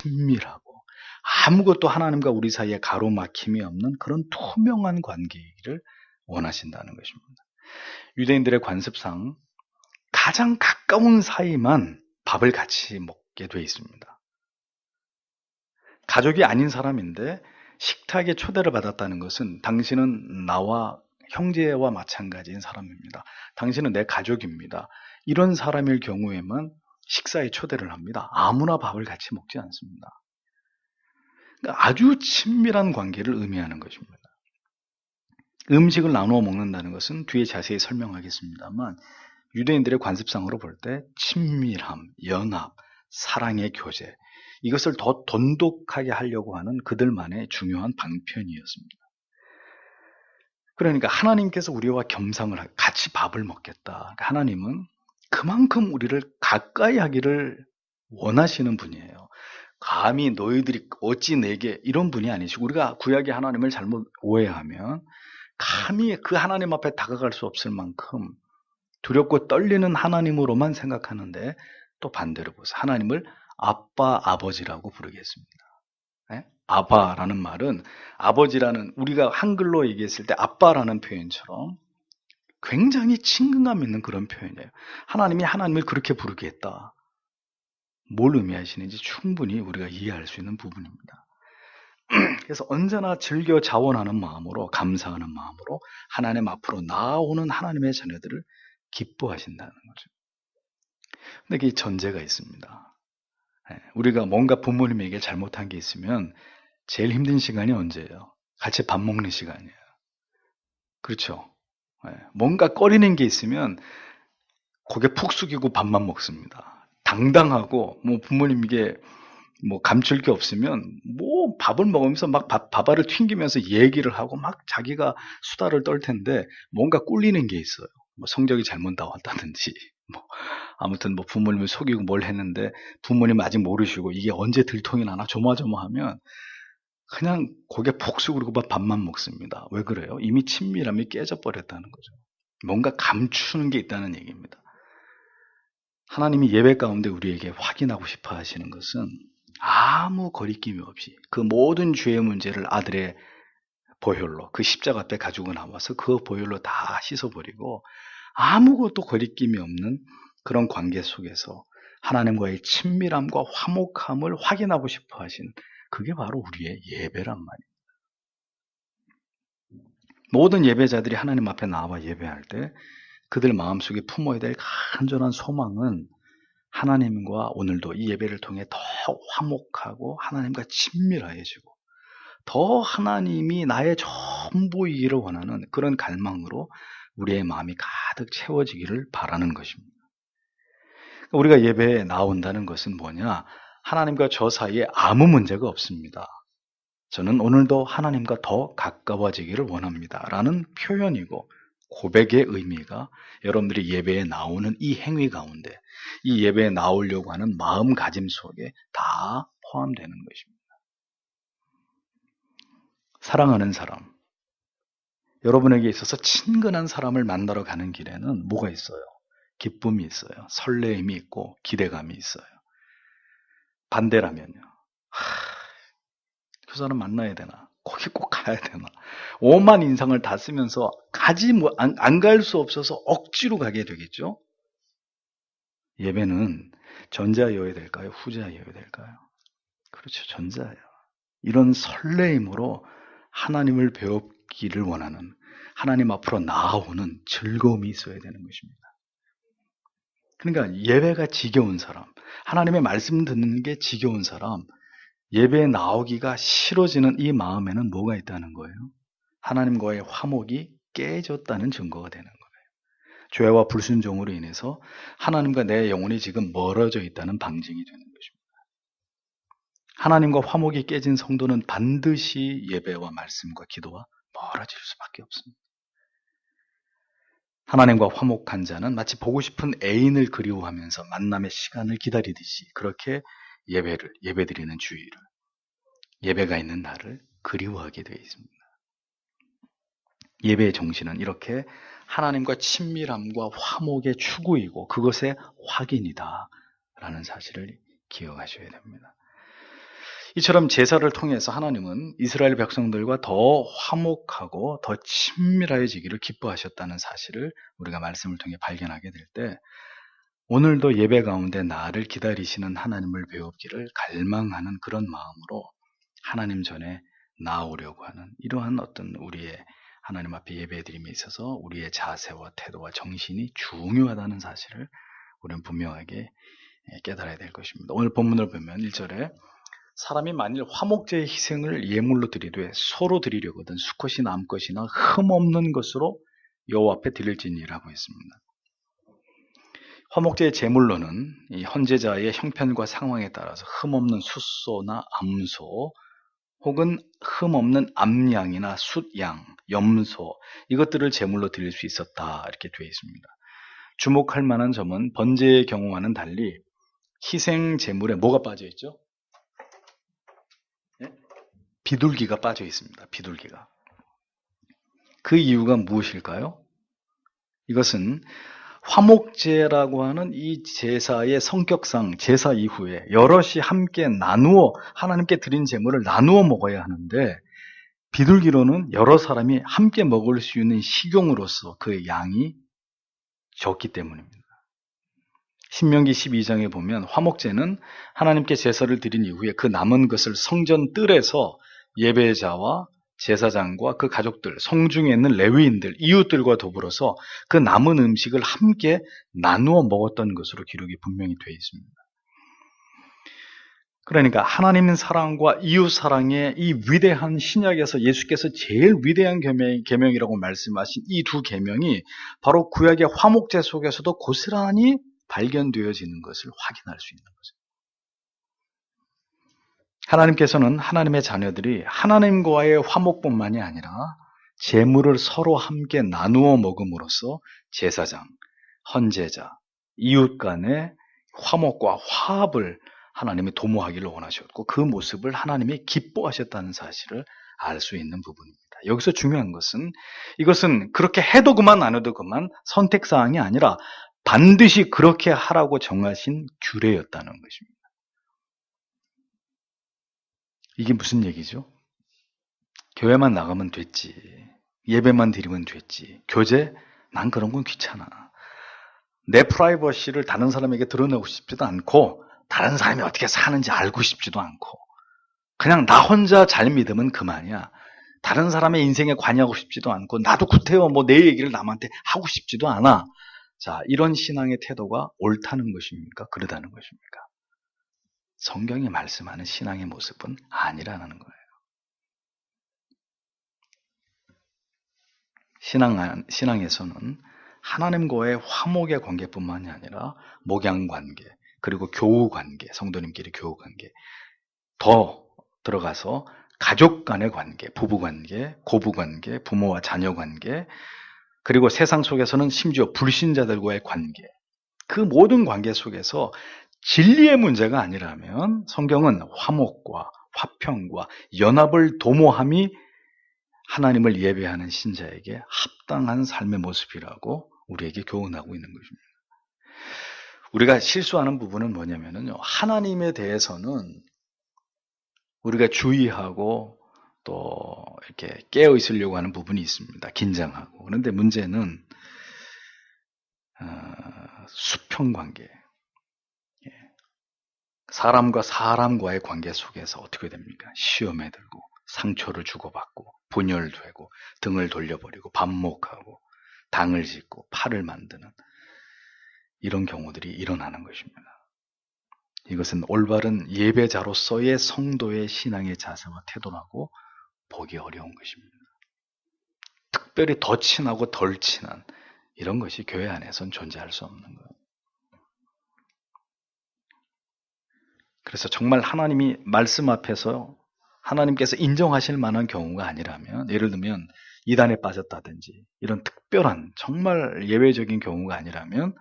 친밀하고 아무것도 하나님과 우리 사이에 가로막힘이 없는 그런 투명한 관계이기를 원하신다는 것입니다. 유대인들의 관습상 가장 가까운 사이만 밥을 같이 먹게 돼 있습니다. 가족이 아닌 사람인데 식탁에 초대를 받았다는 것은 당신은 나와 형제와 마찬가지인 사람입니다. 당신은 내 가족입니다. 이런 사람일 경우에만 식사에 초대를 합니다. 아무나 밥을 같이 먹지 않습니다. 그러니까 아주 친밀한 관계를 의미하는 것입니다. 음식을 나누어 먹는다는 것은 뒤에 자세히 설명하겠습니다만 유대인들의 관습상으로 볼 때 친밀함, 연합, 사랑의 교제, 이것을 더 돈독하게 하려고 하는 그들만의 중요한 방편이었습니다. 그러니까 하나님께서 우리와 겸상을 같이 밥을 먹겠다. 그러니까 하나님은 그만큼 우리를 가까이 하기를 원하시는 분이에요. 감히 너희들이 어찌 내게, 이런 분이 아니시고, 우리가 구약의 하나님을 잘못 오해하면 감히 그 하나님 앞에 다가갈 수 없을 만큼 두렵고 떨리는 하나님으로만 생각하는데, 또 반대로 보세요. 하나님을 아빠, 아버지라고 부르겠습니다. 네? 아바라는 말은 아버지라는, 우리가 한글로 얘기했을 때 아빠라는 표현처럼 굉장히 친근감 있는 그런 표현이에요. 하나님이 하나님을 그렇게 부르겠다. 뭘 의미하시는지 충분히 우리가 이해할 수 있는 부분입니다. 그래서 언제나 즐겨 자원하는 마음으로, 감사하는 마음으로 하나님 앞으로 나아오는 하나님의 자녀들을 기뻐하신다는 거죠. 근데 이게 전제가 있습니다. 우리가 뭔가 부모님에게 잘못한 게 있으면 제일 힘든 시간이 언제예요? 같이 밥 먹는 시간이에요. 그렇죠? 뭔가 꺼리는 게 있으면 고개 푹 숙이고 밥만 먹습니다. 당당하고, 뭐 부모님에게 뭐 감출 게 없으면 뭐 밥을 먹으면서 막 밥알을 튕기면서 얘기를 하고 막 자기가 수다를 떨 텐데 뭔가 꿀리는 게 있어요. 뭐 성적이 잘못 나왔다든지, 뭐 아무튼 뭐 부모님을 속이고 뭘 했는데 부모님 아직 모르시고 이게 언제 들통이 나나 조마조마하면 그냥 고개 푹 숙이고 밥만 먹습니다. 왜 그래요? 이미 친밀함이 깨져버렸다는 거죠. 뭔가 감추는 게 있다는 얘기입니다. 하나님이 예배 가운데 우리에게 확인하고 싶어 하시는 것은 아무 거리낌이 없이 그 모든 죄의 문제를 아들의 보혈로, 그 십자가 앞에 가지고 나와서 그 보혈로 다 씻어버리고 아무것도 거리낌이 없는 그런 관계 속에서 하나님과의 친밀함과 화목함을 확인하고 싶어 하신, 그게 바로 우리의 예배란 말이에요. 모든 예배자들이 하나님 앞에 나와 예배할 때 그들 마음속에 품어야 될 간절한 소망은 하나님과 오늘도 이 예배를 통해 더 화목하고 하나님과 친밀해지고 더 하나님이 나의 전부이기를 원하는 그런 갈망으로 우리의 마음이 가득 채워지기를 바라는 것입니다. 우리가 예배에 나온다는 것은 뭐냐? 하나님과 저 사이에 아무 문제가 없습니다. 저는 오늘도 하나님과 더 가까워지기를 원합니다. 라는 표현이고 고백의 의미가 여러분들이 예배에 나오는 이 행위 가운데, 이 예배에 나오려고 하는 마음가짐 속에 다 포함되는 것입니다. 사랑하는 사람, 여러분에게 있어서 친근한 사람을 만나러 가는 길에는 뭐가 있어요? 기쁨이 있어요. 설레임이 있고 기대감이 있어요. 반대라면요. 그 사람 만나야 되나? 거기 꼭 가야 되나? 오만 인상을 다 쓰면서 안 갈 수 없어서 억지로 가게 되겠죠? 예배는 전자여야 될까요? 후자여야 될까요? 그렇죠. 전자예요. 이런 설레임으로 하나님을 배우기를 원하는, 하나님 앞으로 나아오는 즐거움이 있어야 되는 것입니다. 그러니까 예배가 지겨운 사람, 하나님의 말씀 듣는 게 지겨운 사람, 예배에 나오기가 싫어지는 이 마음에는 뭐가 있다는 거예요? 하나님과의 화목이 깨졌다는 증거가 되는 거예요. 죄와 불순종으로 인해서 하나님과 내 영혼이 지금 멀어져 있다는 방증이 되는 것입니다. 하나님과 화목이 깨진 성도는 반드시 예배와 말씀과 기도와 멀어질 수밖에 없습니다. 하나님과 화목한 자는 마치 보고 싶은 애인을 그리워하면서 만남의 시간을 기다리듯이 그렇게 예배드리는 주일을, 예배가 있는 날을 그리워하게 되어 있습니다. 예배의 정신은 이렇게 하나님과 친밀함과 화목의 추구이고 그것의 확인이다 라는 사실을 기억하셔야 됩니다. 이처럼 제사를 통해서 하나님은 이스라엘 백성들과 더 화목하고 더 친밀해지기를 기뻐하셨다는 사실을 우리가 말씀을 통해 발견하게 될 때, 오늘도 예배 가운데 나를 기다리시는 하나님을 배우기를 갈망하는 그런 마음으로 하나님 전에 나오려고 하는 이러한 어떤 우리의 하나님 앞에 예배드림에 있어서 우리의 자세와 태도와 정신이 중요하다는 사실을 우리는 분명하게 깨달아야 될 것입니다. 오늘 본문을 보면 1절에 사람이 만일 화목제의 희생을 예물로 드리되 서로 드리려거든 수컷이 남것이나 흠없는 것으로 여호와 앞에 드릴지니라고 했습니다. 화목제의 제물로는 이 헌제자의 형편과 상황에 따라서 흠없는 숫소나 암소 혹은 흠없는 암양이나 숫양, 염소 이것들을 제물로 드릴 수 있었다 이렇게 되어 있습니다. 주목할 만한 점은 번제의 경우와는 달리 희생 제물에 뭐가 빠져 있죠? 네? 비둘기가 빠져 있습니다. 비둘기가. 그 이유가 무엇일까요? 이것은 화목제라고 하는 이 제사의 성격상 제사 이후에 여럿이 함께 나누어 하나님께 드린 제물을 나누어 먹어야 하는데 비둘기로는 여러 사람이 함께 먹을 수 있는 식용으로서 그 양이 적기 때문입니다. 신명기 12장에 보면 화목제는 하나님께 제사를 드린 이후에 그 남은 것을 성전 뜰에서 예배자와 제사장과 그 가족들, 성중에 있는 레위인들, 이웃들과 더불어서 그 남은 음식을 함께 나누어 먹었던 것으로 기록이 분명히 되어 있습니다. 그러니까 하나님의 사랑과 이웃 사랑의 이 위대한 신약에서 예수께서 제일 위대한 계명이라고 말씀하신 이 두 계명이 바로 구약의 화목제 속에서도 고스란히 발견되어지는 것을 확인할 수 있는 거죠. 하나님께서는 하나님의 자녀들이 하나님과의 화목뿐만이 아니라 제물을 서로 함께 나누어 먹음으로써 제사장, 헌제자, 이웃 간의 화목과 화합을 하나님이 도모하기를 원하셨고 그 모습을 하나님이 기뻐하셨다는 사실을 알 수 있는 부분입니다. 여기서 중요한 것은 이것은 그렇게 해도 그만 안 해도 그만 선택사항이 아니라 반드시 그렇게 하라고 정하신 규례였다는 것입니다. 이게 무슨 얘기죠? 교회만 나가면 됐지. 예배만 드리면 됐지. 교제? 난 그런 건 귀찮아. 내 프라이버시를 다른 사람에게 드러내고 싶지도 않고 다른 사람이 어떻게 사는지 알고 싶지도 않고 그냥 나 혼자 잘 믿으면 그만이야. 다른 사람의 인생에 관여하고 싶지도 않고 나도 구태여 내 얘기를 남한테 하고 싶지도 않아. 자, 이런 신앙의 태도가 옳다는 것입니까? 그러다는 것입니까? 성경이 말씀하는 신앙의 모습은 아니라는 거예요. 신앙에서는 하나님과의 화목의 관계뿐만이 아니라 목양관계, 그리고 교우관계, 성도님끼리 교우관계, 더 들어가서 가족 간의 관계, 부부관계, 고부관계, 부모와 자녀관계, 그리고 세상 속에서는 심지어 불신자들과의 관계, 그 모든 관계 속에서 진리의 문제가 아니라면 성경은 화목과 화평과 연합을 도모함이 하나님을 예배하는 신자에게 합당한 삶의 모습이라고 우리에게 교훈하고 있는 것입니다. 우리가 실수하는 부분은 뭐냐면요. 하나님에 대해서는 우리가 주의하고 또 이렇게 깨어 있으려고 하는 부분이 있습니다. 긴장하고. 그런데 문제는 수평관계. 사람과 사람과의 관계 속에서 어떻게 됩니까? 시험에 들고 상처를 주고받고 분열되고 등을 돌려버리고 반목하고 당을 짓고 팔을 만드는 이런 경우들이 일어나는 것입니다. 이것은 올바른 예배자로서의 성도의 신앙의 자세와 태도라고 보기 어려운 것입니다. 특별히 더 친하고 덜 친한 이런 것이 교회 안에선 존재할 수 없는 거예요. 그래서 정말 하나님이 말씀 앞에서 하나님께서 인정하실 만한 경우가 아니라면, 예를 들면 이단에 빠졌다든지 이런 특별한 정말 예외적인 경우가 아니라면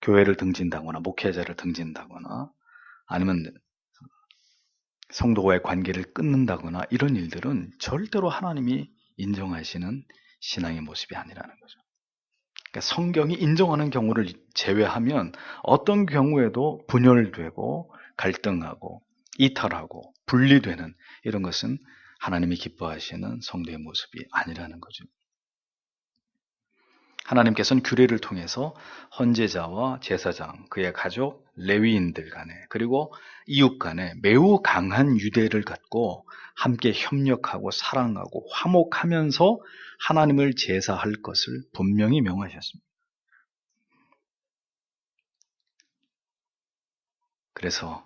교회를 등진다거나 목회자를 등진다거나 아니면 성도와의 관계를 끊는다거나 이런 일들은 절대로 하나님이 인정하시는 신앙의 모습이 아니라는 거죠. 그러니까 성경이 인정하는 경우를 제외하면 어떤 경우에도 분열되고 갈등하고 이탈하고 분리되는 이런 것은 하나님이 기뻐하시는 성도의 모습이 아니라는 거죠. 하나님께서는 규례를 통해서 헌제자와 제사장, 그의 가족, 레위인들 간에 그리고 이웃 간에 매우 강한 유대를 갖고 함께 협력하고 사랑하고 화목하면서 하나님을 제사할 것을 분명히 명하셨습니다. 그래서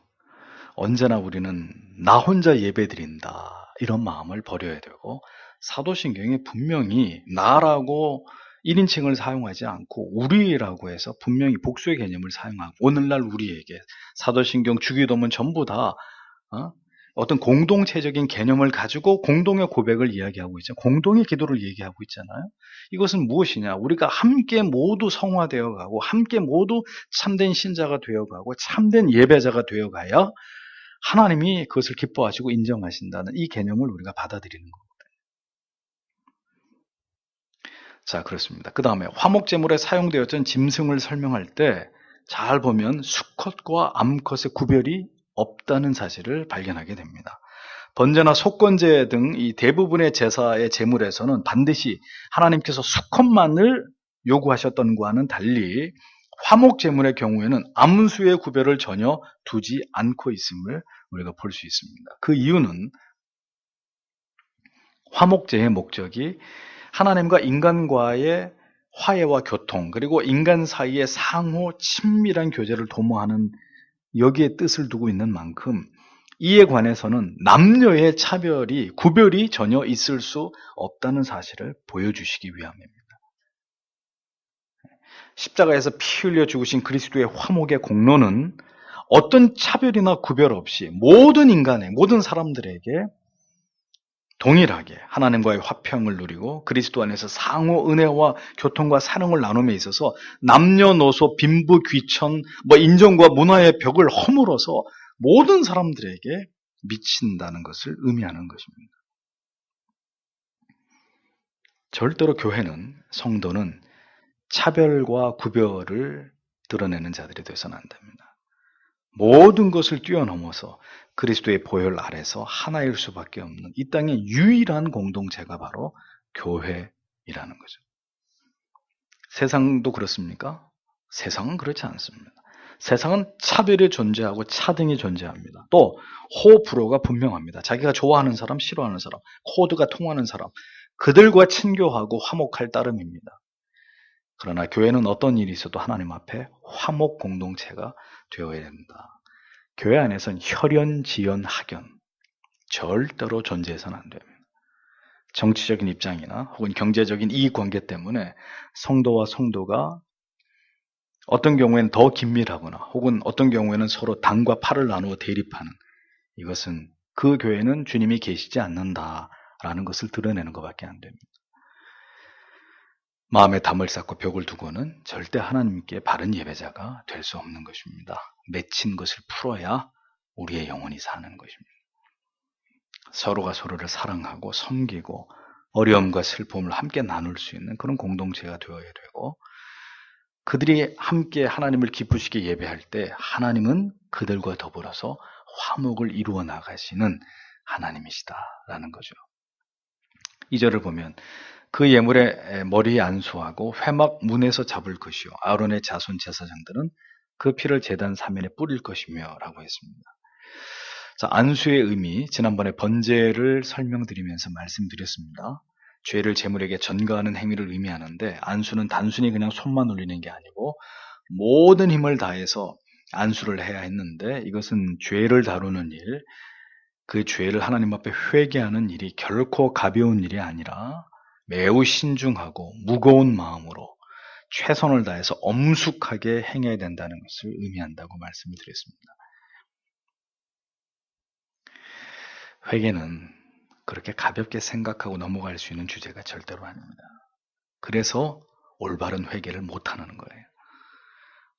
언제나 우리는 나 혼자 예배드린다 이런 마음을 버려야 되고, 사도신경에 분명히 나라고 1인칭을 사용하지 않고 우리라고 해서 분명히 복수의 개념을 사용하고, 오늘날 우리에게 사도신경, 주기도문 전부 다 어떤 공동체적인 개념을 가지고 공동의 고백을 이야기하고 있잖아요. 공동의 기도를 얘기하고 있잖아요. 이것은 무엇이냐? 우리가 함께 모두 성화되어 가고 함께 모두 참된 신자가 되어 가고 참된 예배자가 되어 가야 하나님이 그것을 기뻐하시고 인정하신다는 이 개념을 우리가 받아들이는 겁니다. 자, 그렇습니다. 그 다음에 화목제물에 사용되었던 짐승을 설명할 때 잘 보면 수컷과 암컷의 구별이 없다는 사실을 발견하게 됩니다. 번제나 속건제 등 이 대부분의 제사의 제물에서는 반드시 하나님께서 수컷만을 요구하셨던 것과는 달리 화목제물의 경우에는 암수의 구별을 전혀 두지 않고 있음을 우리가 볼 수 있습니다. 그 이유는 화목제의 목적이 하나님과 인간과의 화해와 교통, 그리고 인간 사이의 상호 친밀한 교제를 도모하는 여기에 뜻을 두고 있는 만큼 이에 관해서는 남녀의 차별이, 구별이 전혀 있을 수 없다는 사실을 보여주시기 위함입니다. 십자가에서 피 흘려 죽으신 그리스도의 화목의 공로는 어떤 차별이나 구별 없이 모든 인간의, 모든 사람들에게 동일하게 하나님과의 화평을 누리고 그리스도 안에서 상호 은혜와 교통과 사랑을 나눔에 있어서 남녀노소, 빈부, 귀천, 인종과 문화의 벽을 허물어서 모든 사람들에게 미친다는 것을 의미하는 것입니다. 절대로 교회는, 성도는 차별과 구별을 드러내는 자들이 되어서는 안 됩니다. 모든 것을 뛰어넘어서 그리스도의 보혈 아래서 하나일 수밖에 없는 이 땅의 유일한 공동체가 바로 교회이라는 거죠. 세상도 그렇습니까? 세상은 그렇지 않습니다. 세상은 차별이 존재하고 차등이 존재합니다. 또 호불호가 분명합니다. 자기가 좋아하는 사람, 싫어하는 사람, 코드가 통하는 사람, 그들과 친교하고 화목할 따름입니다. 그러나 교회는 어떤 일이 있어도 하나님 앞에 화목 공동체가 되어야 됩니다. 교회 안에서는 혈연, 지연, 학연 절대로 존재해서는 안 됩니다. 정치적인 입장이나 혹은 경제적인 이익관계 때문에 성도와 성도가 어떤 경우에는 더 긴밀하거나 혹은 어떤 경우에는 서로 당과 팔을 나누어 대립하는, 이것은 그 교회는 주님이 계시지 않는다라는 것을 드러내는 것밖에 안 됩니다. 마음에 담을 쌓고 벽을 두고는 절대 하나님께 바른 예배자가 될 수 없는 것입니다. 맺힌 것을 풀어야 우리의 영혼이 사는 것입니다. 서로가 서로를 사랑하고 섬기고 어려움과 슬픔을 함께 나눌 수 있는 그런 공동체가 되어야 되고, 그들이 함께 하나님을 기쁘시게 예배할 때 하나님은 그들과 더불어서 화목을 이루어 나가시는 하나님이시다라는 거죠. 2절을 보면 그 예물의 머리에 안수하고 회막 문에서 잡을 것이요 아론의 자손 제사장들은 그 피를 제단 사면에 뿌릴 것이며 라고 했습니다. 자, 안수의 의미, 지난번에 번제를 설명드리면서 말씀드렸습니다. 죄를 제물에게 전가하는 행위를 의미하는데, 안수는 단순히 그냥 손만 올리는 게 아니고 모든 힘을 다해서 안수를 해야 했는데, 이것은 죄를 다루는 일, 그 죄를 하나님 앞에 회개하는 일이 결코 가벼운 일이 아니라 매우 신중하고 무거운 마음으로 최선을 다해서 엄숙하게 행해야 된다는 것을 의미한다고 말씀을 드렸습니다. 회개는 그렇게 가볍게 생각하고 넘어갈 수 있는 주제가 절대로 아닙니다. 그래서 올바른 회개를 못하는 거예요.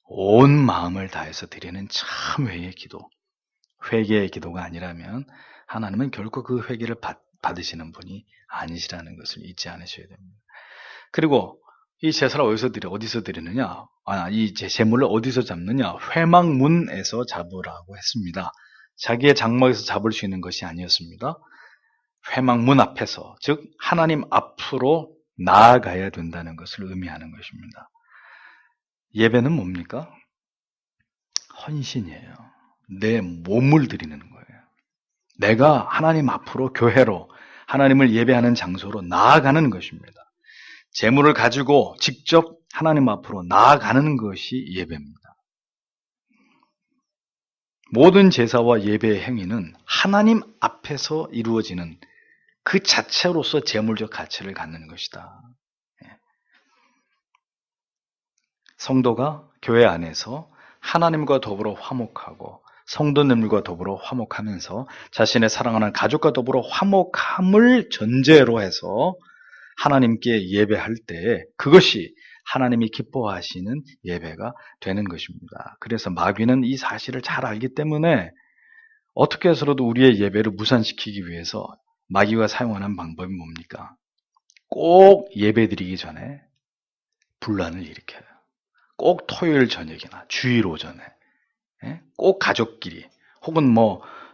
온 마음을 다해서 드리는 참회의 기도, 회개의 기도가 아니라면 하나님은 결코 그 회개를 받으시는 분이 아니시라는 것을 잊지 않으셔야 됩니다. 그리고 이 제사를 어디서 드리느냐? 이 제물을 어디서 잡느냐? 회막문에서 잡으라고 했습니다. 자기의 장막에서 잡을 수 있는 것이 아니었습니다. 회막문 앞에서, 즉 하나님 앞으로 나아가야 된다는 것을 의미하는 것입니다. 예배는 뭡니까? 헌신이에요. 내 몸을 드리는 거예요. 내가 하나님 앞으로, 교회로, 하나님을 예배하는 장소로 나아가는 것입니다. 재물을 가지고 직접 하나님 앞으로 나아가는 것이 예배입니다. 모든 제사와 예배의 행위는 하나님 앞에서 이루어지는 그 자체로서 재물적 가치를 갖는 것이다. 성도가 교회 안에서 하나님과 더불어 화목하고 성도님들과 더불어 화목하면서 자신의 사랑하는 가족과 더불어 화목함을 전제로 해서 하나님께 예배할 때 그것이 하나님이 기뻐하시는 예배가 되는 것입니다. 그래서 마귀는 이 사실을 잘 알기 때문에 어떻게 해서라도 우리의 예배를 무산시키기 위해서 마귀가 사용하는 방법이 뭡니까? 꼭 예배 드리기 전에 분란을 일으켜요. 꼭 토요일 저녁이나 주일 오전에 꼭 가족끼리 혹은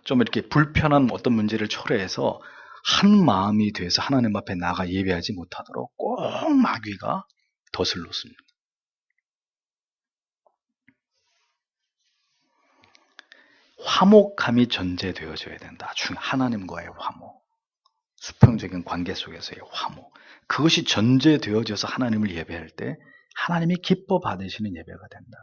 좀 이렇게 불편한 어떤 문제를 초래해서 한 마음이 돼서 하나님 앞에 나가 예배하지 못하도록 꼭 마귀가 덫을 놓습니다. 화목함이 전제되어져야 된다. 하나님과의 화목, 수평적인 관계 속에서의 화목, 그것이 전제되어져서 하나님을 예배할 때 하나님이 기뻐 받으시는 예배가 된다.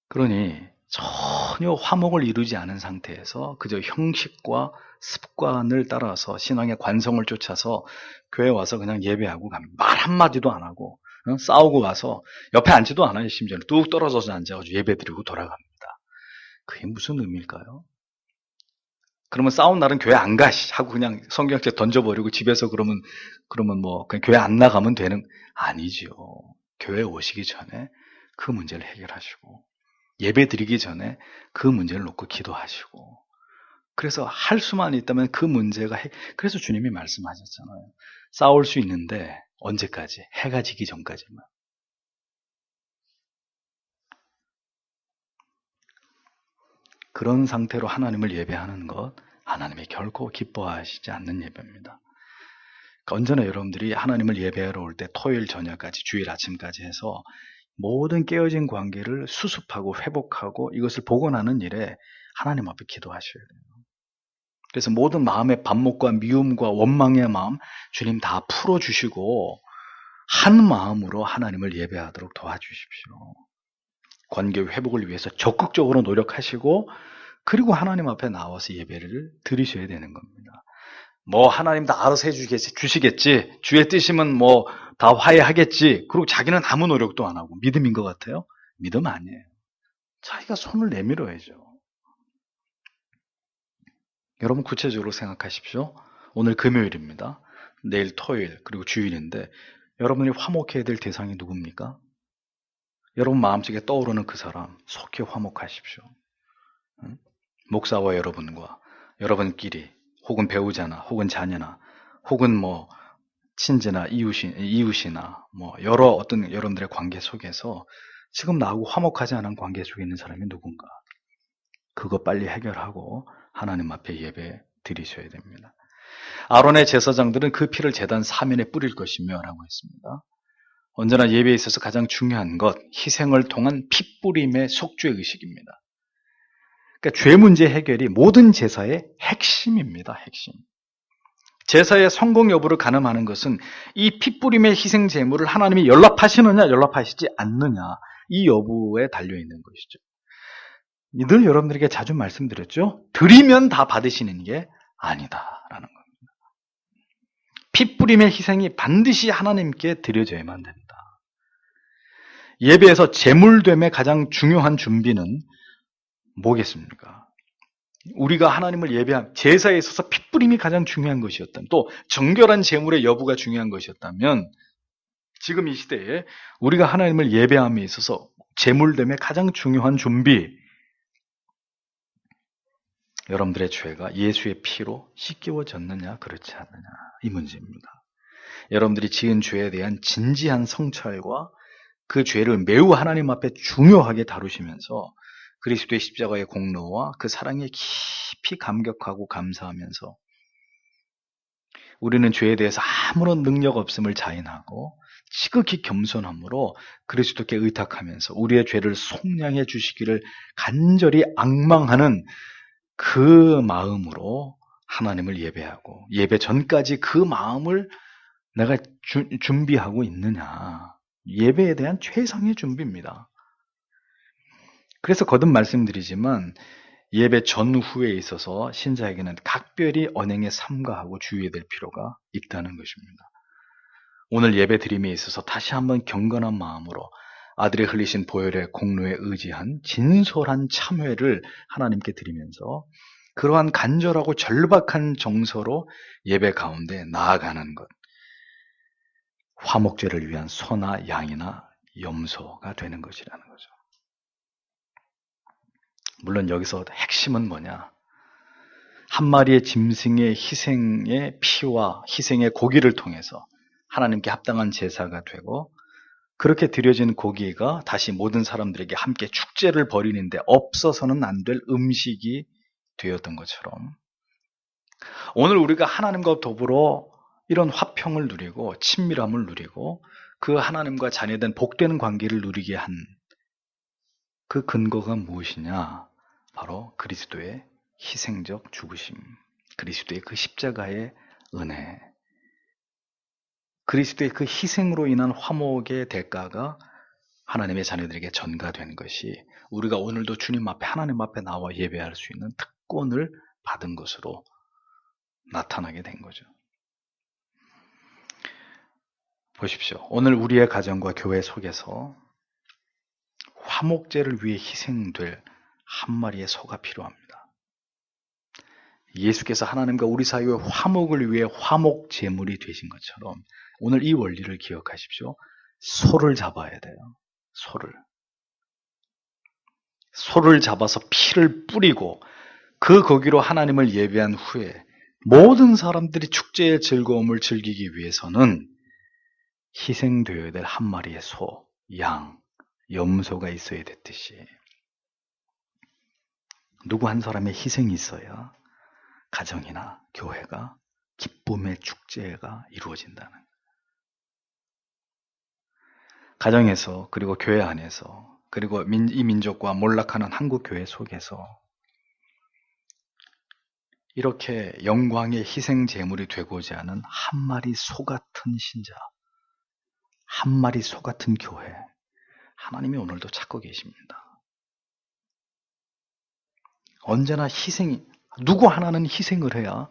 그러니 전혀 화목을 이루지 않은 상태에서 그저 형식과 습관을 따라서 신앙의 관성을 쫓아서 교회 와서 그냥 예배하고 갑니다. 말 한마디도 안 하고 싸우고 와서 옆에 앉지도 않아요. 심지어는 뚝 떨어져서 앉아가지고 예배 드리고 돌아갑니다. 그게 무슨 의미일까요? 그러면 싸운 날은 교회 안 가 하고 그냥 성경책 던져버리고 집에서 그러면 그냥 교회 안 나가면 되는, 아니지요. 교회 오시기 전에 그 문제를 해결하시고 예배 드리기 전에 그 문제를 놓고 기도하시고, 그래서 할 수만 있다면 그 문제가 그래서 주님이 말씀하셨잖아요. 싸울 수 있는데 언제까지? 해가 지기 전까지만. 그런 상태로 하나님을 예배하는 것, 하나님이 결코 기뻐하시지 않는 예배입니다. 그러니까 언제나 여러분들이 하나님을 예배하러 올 때 토요일 저녁까지, 주일 아침까지 해서 모든 깨어진 관계를 수습하고 회복하고 이것을 복원하는 일에 하나님 앞에 기도하셔야 돼요. 그래서 모든 마음의 반목과 미움과 원망의 마음 주님 다 풀어주시고 한 마음으로 하나님을 예배하도록 도와주십시오. 관계 회복을 위해서 적극적으로 노력하시고 그리고 하나님 앞에 나와서 예배를 드리셔야 되는 겁니다. 하나님 다 알아서 해주시겠지. 주의 뜻이면 다 화해하겠지. 그리고 자기는 아무 노력도 안 하고 믿음인 것 같아요? 믿음 아니에요. 자기가 손을 내밀어야죠. 여러분 구체적으로 생각하십시오. 오늘 금요일입니다. 내일 토요일 그리고 주일인데 여러분이 화목해야 될 대상이 누굽니까? 여러분 마음속에 떠오르는 그 사람 속히 화목하십시오. 목사와 여러분과 여러분끼리 혹은 배우자나 혹은 자녀나 혹은 친지나 이웃이나 여러 어떤 여러분들의 관계 속에서 지금 나하고 화목하지 않은 관계 속에 있는 사람이 누군가, 그거 빨리 해결하고 하나님 앞에 예배 드리셔야 됩니다. 아론의 제사장들은 그 피를 제단 사면에 뿌릴 것이며 라고 했습니다. 언제나 예배에 있어서 가장 중요한 것, 희생을 통한 피뿌림의 속죄 의식입니다. 그러니까 죄 문제 해결이 모든 제사의 핵심입니다. 핵심. 제사의 성공 여부를 가늠하는 것은 이 피뿌림의 희생 제물을 하나님이 연락하시느냐 연락하시지 않느냐 이 여부에 달려있는 것이죠. 늘 여러분들에게 자주 말씀드렸죠. 드리면 다 받으시는 게 아니다라는 겁니다. 피뿌림의 희생이 반드시 하나님께 드려져야만 됩니다. 예배에서 제물됨의 가장 중요한 준비는 뭐겠습니까? 우리가 하나님을 예배한 제사에 있어서 피뿌림이 가장 중요한 것이었다면, 또 정결한 제물의 여부가 중요한 것이었다면, 지금 이 시대에 우리가 하나님을 예배함에 있어서 제물됨의 가장 중요한 준비, 여러분들의 죄가 예수의 피로 씻겨졌느냐 그렇지 않느냐 이 문제입니다. 여러분들이 지은 죄에 대한 진지한 성찰과 그 죄를 매우 하나님 앞에 중요하게 다루시면서 그리스도의 십자가의 공로와 그 사랑에 깊이 감격하고 감사하면서 우리는 죄에 대해서 아무런 능력 없음을 자인하고 지극히 겸손함으로 그리스도께 의탁하면서 우리의 죄를 속량해 주시기를 간절히 앙망하는 그 마음으로 하나님을 예배하고 예배 전까지 그 마음을 내가 준비하고 있느냐. 예배에 대한 최상의 준비입니다. 그래서 거듭 말씀드리지만 예배 전후에 있어서 신자에게는 각별히 언행에 삼가하고 주의해야 될 필요가 있다는 것입니다. 오늘 예배 드림에 있어서 다시 한번 경건한 마음으로 아들의 흘리신 보혈의 공로에 의지한 진솔한 참회를 하나님께 드리면서 그러한 간절하고 절박한 정서로 예배 가운데 나아가는 것. 화목제를 위한 소나 양이나 염소가 되는 것이라는 거죠. 물론 여기서 핵심은 뭐냐? 한 마리의 짐승의 희생의 피와 희생의 고기를 통해서 하나님께 합당한 제사가 되고 그렇게 드려진 고기가 다시 모든 사람들에게 함께 축제를 벌이는데 없어서는 안 될 음식이 되었던 것처럼 오늘 우리가 하나님과 더불어 이런 화평을 누리고 친밀함을 누리고 그 하나님과 자녀된 복된 관계를 누리게 한 그 근거가 무엇이냐? 바로 그리스도의 희생적 죽으심, 그리스도의 그 십자가의 은혜, 그리스도의 그 희생으로 인한 화목의 대가가 하나님의 자녀들에게 전가된 것이 우리가 오늘도 주님 앞에 하나님 앞에 나와 예배할 수 있는 특권을 받은 것으로 나타나게 된 거죠. 보십시오. 오늘 우리의 가정과 교회 속에서 화목제를 위해 희생될 한 마리의 소가 필요합니다. 예수께서 하나님과 우리 사이의 화목을 위해 화목 제물이 되신 것처럼 오늘 이 원리를 기억하십시오. 소를 잡아야 돼요. 소를 잡아서 피를 뿌리고 그 고기로 하나님을 예배한 후에 모든 사람들이 축제의 즐거움을 즐기기 위해서는 희생되어야 될 한 마리의 소, 양, 염소가 있어야 됐듯이 누구 한 사람의 희생이 있어야 가정이나 교회가 기쁨의 축제가 이루어진다는 가정에서 그리고 교회 안에서 그리고 이 민족과 몰락하는 한국 교회 속에서 이렇게 영광의 희생 제물이 되고자 하는 한 마리 소 같은 신자, 한 마리 소 같은 교회, 하나님이 오늘도 찾고 계십니다. 언제나 누구 하나는 희생을 해야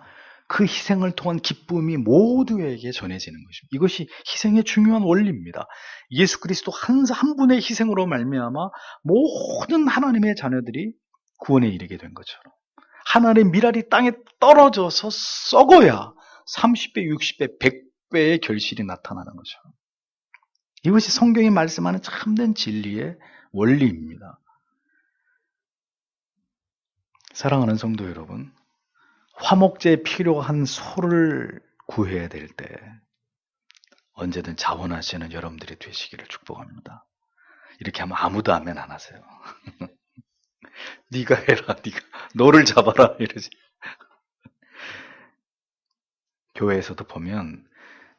그 희생을 통한 기쁨이 모두에게 전해지는 것입니다. 이것이 희생의 중요한 원리입니다. 예수 그리스도 한 분의 희생으로 말미암아 모든 하나님의 자녀들이 구원에 이르게 된 것처럼 하나님의 밀알이 땅에 떨어져서 썩어야 30배, 60배, 100배의 결실이 나타나는 것처럼 이것이 성경이 말씀하는 참된 진리의 원리입니다. 사랑하는 성도 여러분, 화목제에 필요한 소를 구해야 될 때 언제든 자원하시는 여러분들이 되시기를 축복합니다. 이렇게 하면 아무도 아멘 안 하세요. 네가 해라, 네가 너를 잡아라 이러지. 교회에서도 보면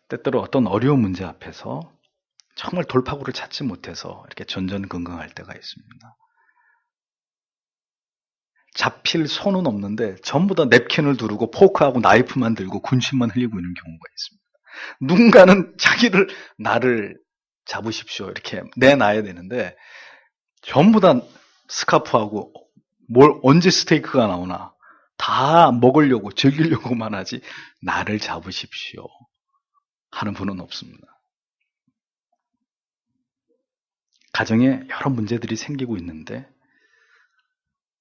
때때로 어떤 어려운 문제 앞에서 정말 돌파구를 찾지 못해서 이렇게 전전긍긍할 때가 있습니다. 잡힐 손은 없는데 전부 다 냅킨을 두르고 포크하고 나이프만 들고 군침만 흘리고 있는 경우가 있습니다. 누군가는 나를 잡으십시오 이렇게 내놔야 되는데 전부 다 스카프하고 언제 스테이크가 나오나 다 먹으려고 즐기려고만 하지 나를 잡으십시오 하는 분은 없습니다. 가정에 여러 문제들이 생기고 있는데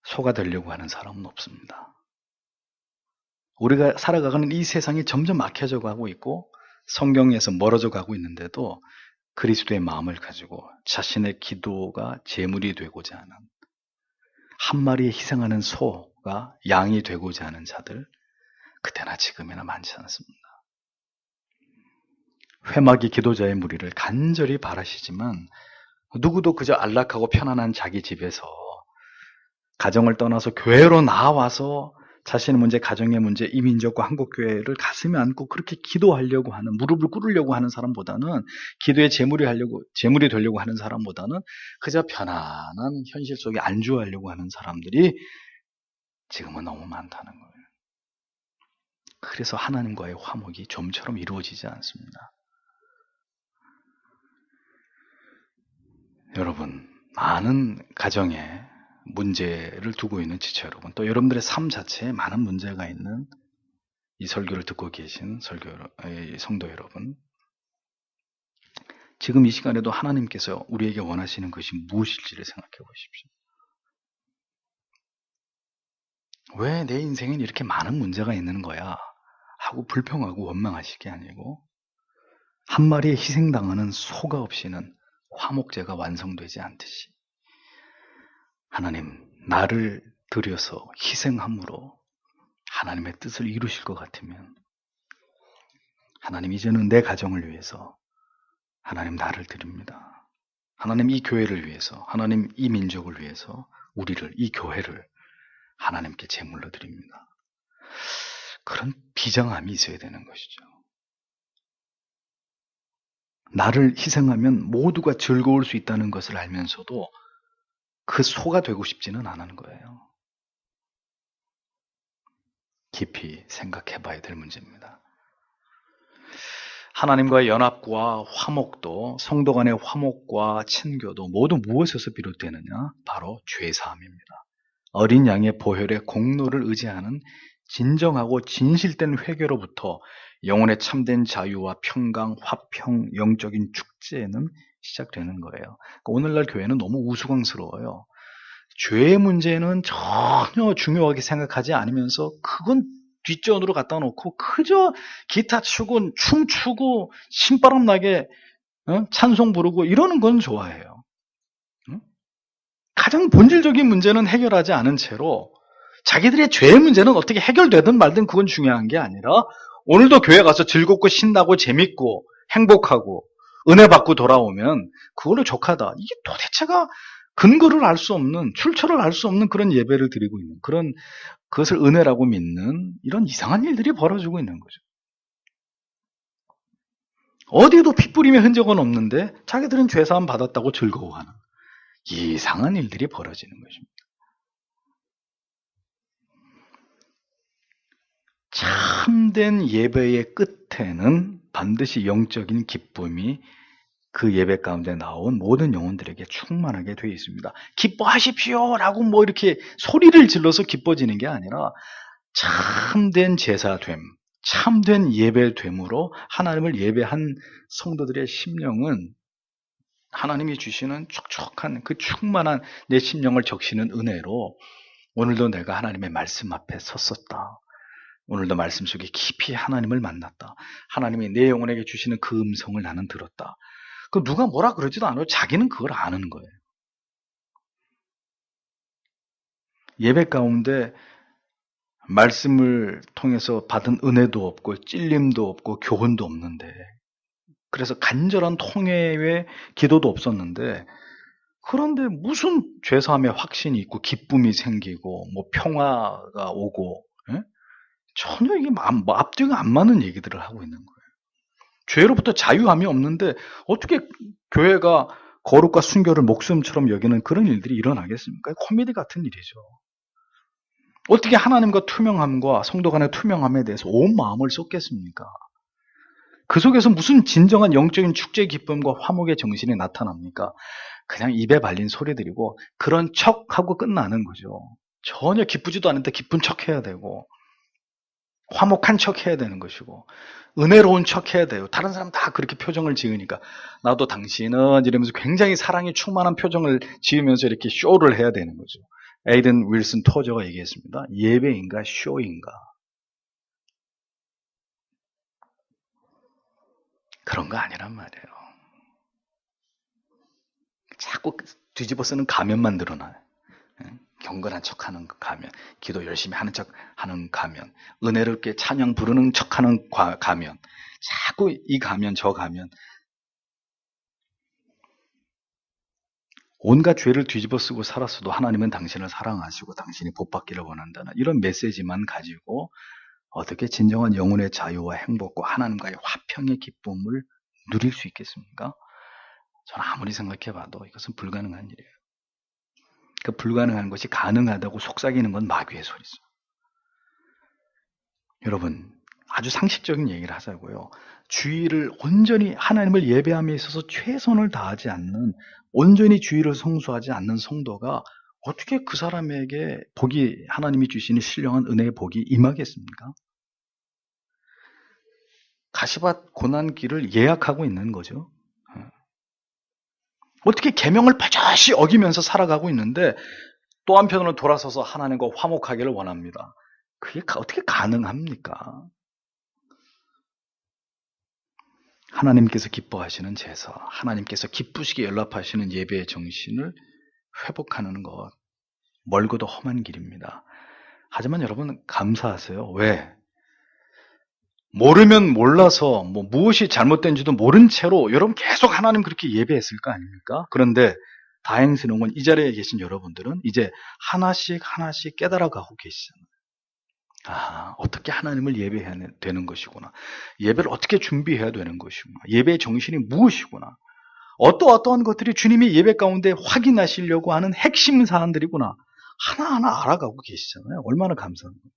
소가 되려고 하는 사람은 없습니다. 우리가 살아가는 이 세상이 점점 막혀져 가고 있고 성경에서 멀어져 가고 있는데도 그리스도의 마음을 가지고 자신의 기도가 제물이 되고자 하는 한 마리에 희생하는 소가 양이 되고자 하는 자들 그때나 지금이나 많지 않습니다. 회막이 기도자의 무리를 간절히 바라시지만 누구도 그저 안락하고 편안한 자기 집에서 가정을 떠나서 교회로 나와서 자신의 문제, 가정의 문제, 이민족과 한국교회를 가슴에 안고 그렇게 기도하려고 하는, 무릎을 꿇으려고 하는 사람보다는, 기도의 제물이 되려고 하는 사람보다는 그저 편안한 현실 속에 안주하려고 하는 사람들이 지금은 너무 많다는 거예요. 그래서 하나님과의 화목이 좀처럼 이루어지지 않습니다. 여러분, 많은 가정에 문제를 두고 있는 지체 여러분, 또 여러분들의 삶 자체에 많은 문제가 있는 이 설교를 듣고 계신 성도 여러분, 지금 이 시간에도 하나님께서 우리에게 원하시는 것이 무엇일지를 생각해 보십시오. 왜 내 인생엔 이렇게 많은 문제가 있는 거야? 하고 불평하고 원망하실 게 아니고, 한 마리의 희생당하는 소가 없이는 화목제가 완성되지 않듯이, 하나님, 나를 들여서 희생함으로 하나님의 뜻을 이루실 것 같으면, 하나님, 이제는 내 가정을 위해서 하나님 나를 드립니다. 하나님, 이 교회를 위해서, 하나님, 이 민족을 위해서 우리를, 이 교회를 하나님께 제물로 드립니다. 그런 비장함이 있어야 되는 것이죠. 나를 희생하면 모두가 즐거울 수 있다는 것을 알면서도 그 소가 되고 싶지는 않은 거예요. 깊이 생각해 봐야 될 문제입니다. 하나님과의 연합과 화목도, 성도 간의 화목과 친교도 모두 무엇에서 비롯되느냐? 바로 죄사함입니다. 어린 양의 보혈의 공로를 의지하는 진정하고 진실된 회개로부터 영혼의 참된 자유와 평강, 화평, 영적인 축제는 시작되는 거예요. 그러니까 오늘날 교회는 너무 우스꽝스러워요. 죄의 문제는 전혀 중요하게 생각하지 않으면서 그건 뒷전으로 갖다 놓고 그저 기타 치고 춤추고 신바람 나게 찬송 부르고 이러는 건 좋아해요. 가장 본질적인 문제는 해결하지 않은 채로 자기들의 죄의 문제는 어떻게 해결되든 말든 그건 중요한 게 아니라, 오늘도 교회 가서 즐겁고 신나고 재밌고 행복하고 은혜 받고 돌아오면 그걸로 족하다. 이게 도대체가 근거를 알 수 없는, 출처를 알 수 없는 그런 예배를 드리고 있는, 그것을 은혜라고 믿는 이런 이상한 일들이 벌어지고 있는 거죠. 어디에도 피 뿌림의 흔적은 없는데 자기들은 죄사함 받았다고 즐거워하는 이상한 일들이 벌어지는 것입니다. 참된 예배의 끝에는 반드시 영적인 기쁨이 그 예배 가운데 나온 모든 영혼들에게 충만하게 되어 있습니다. 기뻐하십시오! 라고 뭐 이렇게 소리를 질러서 기뻐지는 게 아니라 참된 제사됨, 참된 예배됨으로 하나님을 예배한 성도들의 심령은 하나님이 주시는 촉촉한 그 충만한 내 심령을 적시는 은혜로 오늘도 내가 하나님의 말씀 앞에 섰었다. 오늘도 말씀 속에 깊이 하나님을 만났다. 하나님이 내 영혼에게 주시는 그 음성을 나는 들었다. 그 누가 뭐라 그러지도 않아요. 자기는 그걸 아는 거예요. 예배 가운데 말씀을 통해서 받은 은혜도 없고 찔림도 없고 교훈도 없는데, 그래서 간절한 통회의 기도도 없었는데, 그런데 무슨 죄사함의 확신이 있고 기쁨이 생기고 뭐 평화가 오고, 예? 전혀 이게 앞뒤가 안 맞는 얘기들을 하고 있는 거예요. 죄로부터 자유함이 없는데 어떻게 교회가 거룩과 순교를 목숨처럼 여기는 그런 일들이 일어나겠습니까? 코미디 같은 일이죠. 어떻게 하나님과 투명함과 성도 간의 투명함에 대해서 온 마음을 쏟겠습니까? 그 속에서 무슨 진정한 영적인 축제 기쁨과 화목의 정신이 나타납니까? 그냥 입에 발린 소리들이고 그런 척하고 끝나는 거죠. 전혀 기쁘지도 않은데 기쁜 척 해야 되고 화목한 척 해야 되는 것이고 은혜로운 척 해야 돼요. 다른 사람 다 그렇게 표정을 지으니까 나도 당신은 이러면서 굉장히 사랑이 충만한 표정을 지으면서 이렇게 쇼를 해야 되는 거죠. 에이든 윌슨 토저가 얘기했습니다. 예배인가 쇼인가. 그런 거 아니란 말이에요. 자꾸 뒤집어 쓰는 가면만 늘어나요. 경건한 척하는 가면, 기도 열심히 하는 척하는 가면, 은혜롭게 찬양 부르는 척하는 가면, 자꾸 이 가면 저 가면. 온갖 죄를 뒤집어 쓰고 살았어도 하나님은 당신을 사랑하시고 당신이 복받기를 원한다는 이런 메시지만 가지고 어떻게 진정한 영혼의 자유와 행복과 하나님과의 화평의 기쁨을 누릴 수 있겠습니까? 저는 아무리 생각해봐도 이것은 불가능한 일이에요. 그 불가능한 것이 가능하다고 속삭이는 건 마귀의 소리죠. 여러분, 아주 상식적인 얘기를 하자고요. 주의를 온전히 하나님을 예배함에 있어서 최선을 다하지 않는, 온전히 주의를 성수하지 않는 성도가 어떻게 그 사람에게 복이, 하나님이 주시는 신령한 은혜의 복이 임하겠습니까? 가시밭 고난길을 예약하고 있는 거죠. 어떻게 계명을 버젓이 어기면서 살아가고 있는데 또 한편으로는 돌아서서 하나님과 화목하기를 원합니다. 그게 어떻게 가능합니까? 하나님께서 기뻐하시는 제사, 하나님께서 기쁘시게 연락하시는 예배의 정신을 회복하는 것, 멀고도 험한 길입니다. 하지만 여러분 감사하세요. 왜? 모르면 몰라서 무엇이 잘못된지도 모른 채로 여러분 계속 하나님 그렇게 예배했을 거 아닙니까? 그런데 다행스러운 건 이 자리에 계신 여러분들은 이제 하나씩 하나씩 깨달아가고 계시잖아요. 아, 어떻게 하나님을 예배해야 되는 것이구나. 예배를 어떻게 준비해야 되는 것이구나. 예배의 정신이 무엇이구나. 어떠한 것들이 주님이 예배 가운데 확인하시려고 하는 핵심 사안들이구나. 하나하나 알아가고 계시잖아요. 얼마나 감사합니다.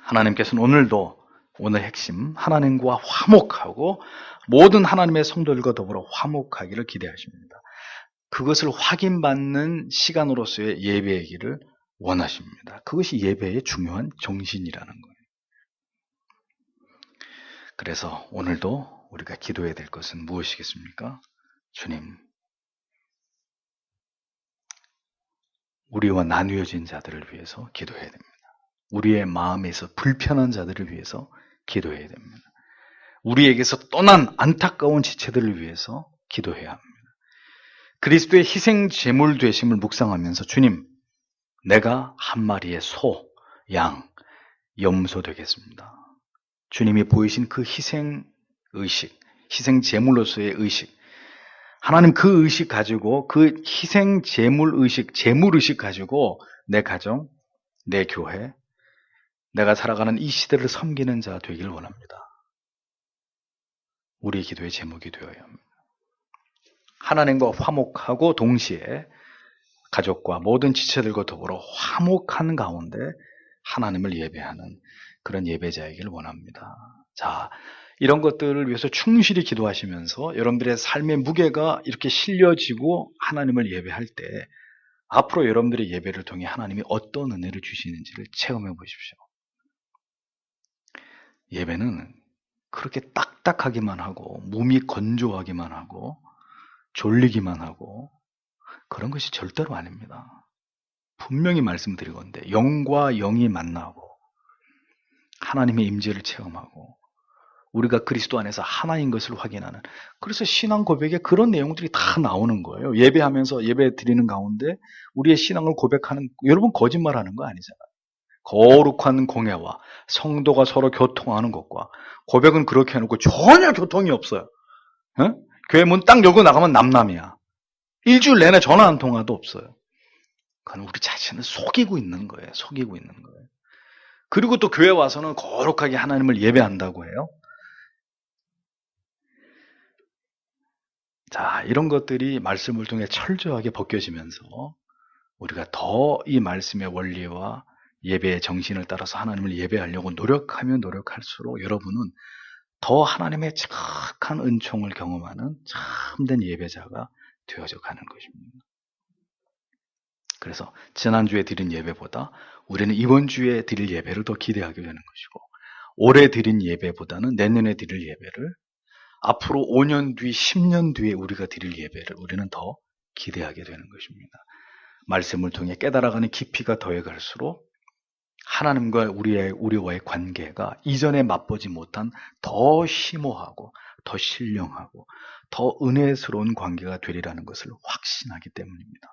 하나님께서는 오늘도 오늘 핵심 하나님과 화목하고 모든 하나님의 성도들과 더불어 화목하기를 기대하십니다. 그것을 확인받는 시간으로서의 예배의 길을 원하십니다. 그것이 예배의 중요한 정신이라는 거예요. 그래서 오늘도 우리가 기도해야 될 것은 무엇이겠습니까? 주님, 우리와 나뉘어진 자들을 위해서 기도해야 됩니다. 우리의 마음에서 불편한 자들을 위해서 기도해야 됩니다. 우리에게서 떠난 안타까운 지체들을 위해서 기도해야 합니다. 그리스도의 희생 제물 되심을 묵상하면서 주님, 내가 한 마리의 소, 양, 염소 되겠습니다. 주님이 보이신 그 희생 의식, 희생 제물로서의 의식, 하나님 그 의식 가지고 그 희생 제물 의식, 제물 의식 가지고 내 가정, 내 교회, 내가 살아가는 이 시대를 섬기는 자 되길 원합니다. 우리의 기도의 제목이 되어야 합니다. 하나님과 화목하고 동시에 가족과 모든 지체들과 더불어 화목한 가운데 하나님을 예배하는 그런 예배자이길 원합니다. 자, 이런 것들을 위해서 충실히 기도하시면서 여러분들의 삶의 무게가 이렇게 실려지고 하나님을 예배할 때 앞으로 여러분들의 예배를 통해 하나님이 어떤 은혜를 주시는지를 체험해 보십시오. 예배는 그렇게 딱딱하기만 하고 몸이 건조하기만 하고 졸리기만 하고 그런 것이 절대로 아닙니다. 분명히 말씀드리건대 영과 영이 만나고 하나님의 임재를 체험하고 우리가 그리스도 안에서 하나인 것을 확인하는, 그래서 신앙 고백에 그런 내용들이 다 나오는 거예요. 예배하면서 예배 드리는 가운데 우리의 신앙을 고백하는, 여러분 거짓말하는 거 아니잖아요. 거룩한 공예와 성도가 서로 교통하는 것과 고백은 그렇게 해놓고 전혀 교통이 없어요. 어? 교회 문 딱 열고 나가면 남남이야. 일주일 내내 전화 한 통화도 없어요. 그건 우리 자신을 속이고 있는 거예요. 속이고 있는 거예요. 그리고 또 교회 와서는 거룩하게 하나님을 예배한다고 해요. 자, 이런 것들이 말씀을 통해 철저하게 벗겨지면서 우리가 더 이 말씀의 원리와 예배의 정신을 따라서 하나님을 예배하려고 노력하면 노력할수록 여러분은 더 하나님의 착한 은총을 경험하는 참된 예배자가 되어져 가는 것입니다. 그래서 지난주에 드린 예배보다 우리는 이번 주에 드릴 예배를 더 기대하게 되는 것이고, 올해 드린 예배보다는 내년에 드릴 예배를, 앞으로 5년 뒤, 10년 뒤에 우리가 드릴 예배를 우리는 더 기대하게 되는 것입니다. 말씀을 통해 깨달아가는 깊이가 더해갈수록 하나님과 우리와의 관계가 이전에 맛보지 못한 더 심오하고 더 신령하고 더 은혜스러운 관계가 되리라는 것을 확신하기 때문입니다.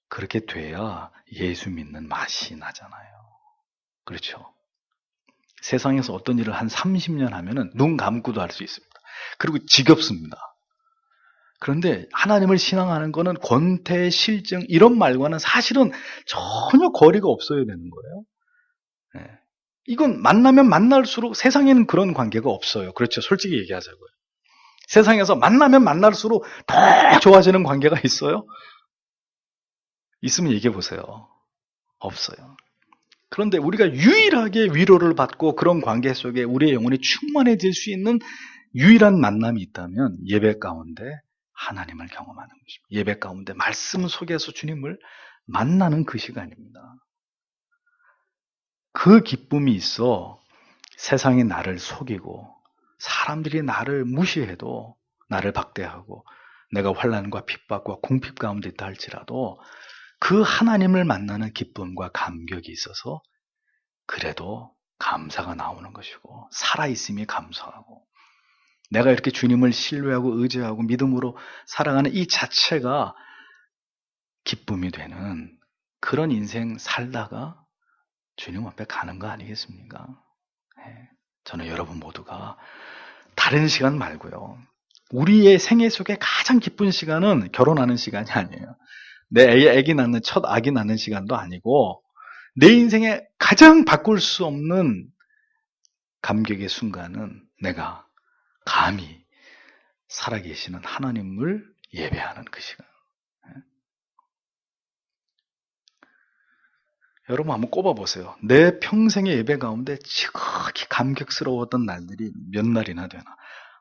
그렇게 돼야 예수 믿는 맛이 나잖아요. 그렇죠? 세상에서 어떤 일을 한 30년 하면은 눈 감고도 할 수 있습니다. 그리고 지겹습니다. 그런데 하나님을 신앙하는 거는 권태, 실증 이런 말과는 사실은 전혀 거리가 없어야 되는 거예요. 예. 이건 만나면 만날수록 세상에는 그런 관계가 없어요. 그렇죠. 솔직히 얘기하자고요. 세상에서 만나면 만날수록 더 좋아지는 관계가 있어요? 있으면 얘기해 보세요. 없어요. 그런데 우리가 유일하게 위로를 받고 그런 관계 속에 우리의 영혼이 충만해질 수 있는 유일한 만남이 있다면 예배 가운데 하나님을 경험하는 것입니다. 예배 가운데 말씀 속에서 주님을 만나는 그 시간입니다. 그 기쁨이 있어 세상이 나를 속이고 사람들이 나를 무시해도 나를 박대하고 내가 환난과 핍박과 궁핍 가운데 있다 할지라도 그 하나님을 만나는 기쁨과 감격이 있어서 그래도 감사가 나오는 것이고 살아있음이 감사하고 내가 이렇게 주님을 신뢰하고 의지하고 믿음으로 살아가는 이 자체가 기쁨이 되는 그런 인생 살다가 주님 앞에 가는 거 아니겠습니까? 네. 저는 여러분 모두가 다른 시간 말고요. 우리의 생애 속에 가장 기쁜 시간은 결혼하는 시간이 아니에요. 내 아기 낳는 첫 아기 낳는 시간도 아니고 내 인생에 가장 바꿀 수 없는 감격의 순간은 내가 감히 살아계시는 하나님을 예배하는 그 시간. 여러분 한번 꼽아보세요. 내 평생의 예배 가운데 지극히 감격스러웠던 날들이 몇 날이나 되나.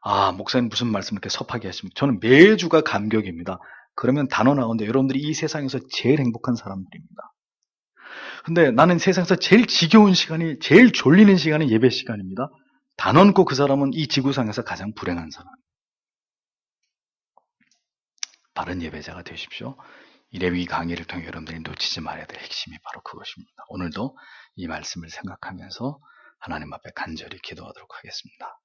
아, 목사님 무슨 말씀 이렇게 섭하게 하십니까? 저는 매주가 감격입니다. 그러면 단어 나오는데 여러분들이 이 세상에서 제일 행복한 사람들입니다. 근데 나는 세상에서 제일 지겨운 시간이, 제일 졸리는 시간이 예배 시간입니다. 단언코 그 사람은 이 지구상에서 가장 불행한 사람. 바른 예배자가 되십시오. 이레위 강의를 통해 여러분들이 놓치지 말아야 될 핵심이 바로 그것입니다. 오늘도 이 말씀을 생각하면서 하나님 앞에 간절히 기도하도록 하겠습니다.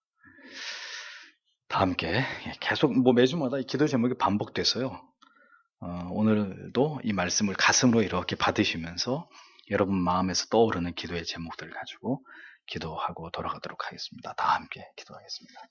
다 함께 계속 매주마다 이 기도 제목이 반복돼서요. 오늘도 이 말씀을 가슴으로 이렇게 받으시면서 여러분 마음에서 떠오르는 기도의 제목들을 가지고 기도하고 돌아가도록 하겠습니다. 다 함께 기도하겠습니다.